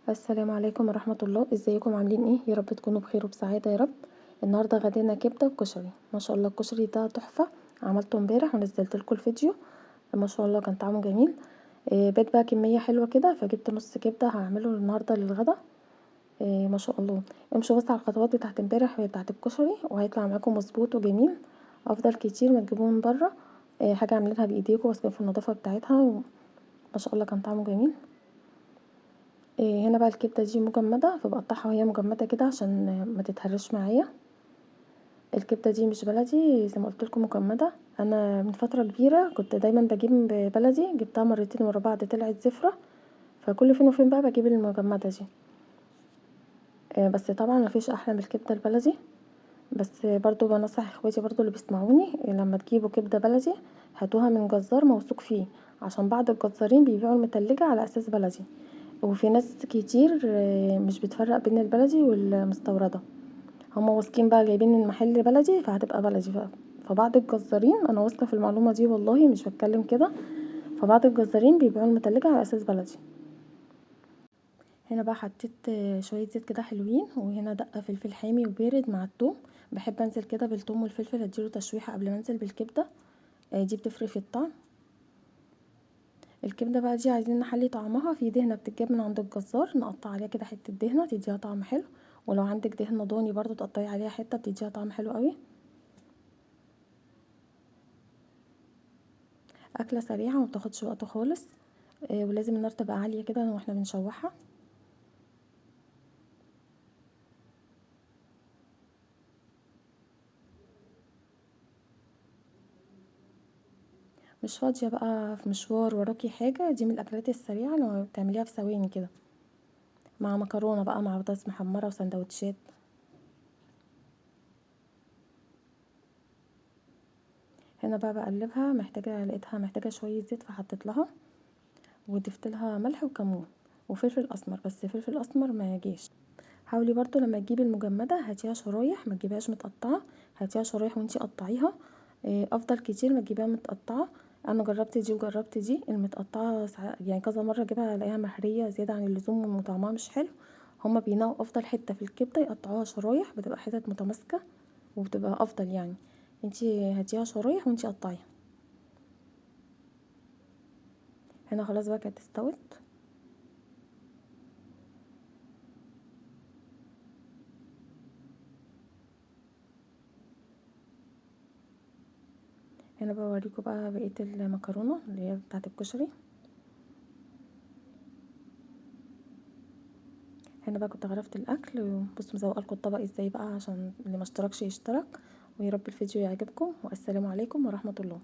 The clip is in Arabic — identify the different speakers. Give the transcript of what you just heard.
Speaker 1: السلام عليكم ورحمة الله. ازيكم عاملين ايه؟ يا رب تكونوا بخير وبسعادة يا رب. النهارده غدينا كبده وكشري، ما شاء الله الكشري ده تحفه. عملته امبارح ونزلت لكم الفيديو، ما شاء الله كان طعمه جميل. بيت بقى كميه حلوه كده، فجبت نص كبده هعمله النهارده للغدا. ما شاء الله. امشوا بس على الخطوات بتاعت امبارح بتاعت الكشري وهيطلع معاكم مظبوط وجميل، افضل كتير ما تجيبوه من بره. حاجه عاملينها بايديكم واثقين في النظافه بتاعتها ما شاء الله كان طعمه جميل. هنا بقى الكبده دي مجمده، فبقطعها وهي مجمده كده عشان ما تتهرش معايا. الكبده دي مش بلدي زي ما قلت لكم مجمده. انا من فتره كبيره كنت دايما بجيب بلدي، جبتها مرتين ورا بعض طلعت زفره، فكل فين وفين بقى بجيب المجمده دي. بس طبعا مفيش احلى من الكبده البلدي. بس برضو بنصح اخواتي برضو اللي بيسمعوني، لما تجيبوا كبده بلدي هاتوها من جزار موثوق فيه، عشان بعض الجزارين بيبيعوا المتلجه على اساس بلدي، وفي ناس كتير مش بتفرق بين البلدي والمستورده. هما واثقين بقى جايبين من محل بلدي فهتبقى بلدي فبعض الجزارين، انا واثقه في المعلومه دي والله مش بتكلم كده، فبعض الجزارين بيبيعوا المتلجه على اساس بلدي. هنا بقى حطيت شويه زيت كده حلوين، وهنا دقه فلفل حامي وبارد مع الثوم. بحب انزل كده بالثوم والفلفل اديله تشويحه قبل ما انزل بالكبده، دي بتفرق في الطعم. الكبده بقى دي عايزين نحلي طعمها، في دهنه بتتجاب من عند الجزار نقطع عليها كده حته دهنه تديها طعم حلو، ولو عندك دهنه ضاني برضو تقطعي عليها حته بتديها طعم حلو قوي. اكله سريعه ومبتاخدش وقت خالص، ولازم النار تبقى عاليه كده واحنا بنشوحها. مش فاضيه بقى في مشوار وراكي حاجه، دي من الاكلات السريعه لما بتعمليها في ثواني كده، مع مكرونه بقى مع بطاطس محمره وسندوتشات. هنا بقى بقلبها، لقيتها محتاجه شويه زيت فحطيت لها، وضفت لها ملح وكمون وفلفل اسمر، بس فلفل اسمر ما جاش. حاولي برضو لما تجيبي المجمده هاتيها شرايح، ما تجيبهاش متقطعه، هاتيها شرايح وانتي قطعيها. افضل كتير ما تجيبيها متقطعه. انا جربت دي وجربت دي، المتقطعه يعني كذا مره اجيبها الاقيها مهريه زياده عن اللزوم وطعمها مش حلو. هما بينقوا افضل حته في الكبده يقطعوها شرايح، بتبقى حتت متماسكه وبتبقى افضل يعني. انتي هاتيها شرايح وانتي قطعيها. هنا خلاص بقى كانت استوت. هنا بوريكم بقى بقيه المكرونه اللي هي بتاعه الكشري. هنا بقى كنت غرفت الاكل، بصوا مزوقه لكم الطبق ازاي بقى عشان اللي ما اشتركش يشترك. ويا رب الفيديو يعجبكم، والسلام عليكم ورحمه الله.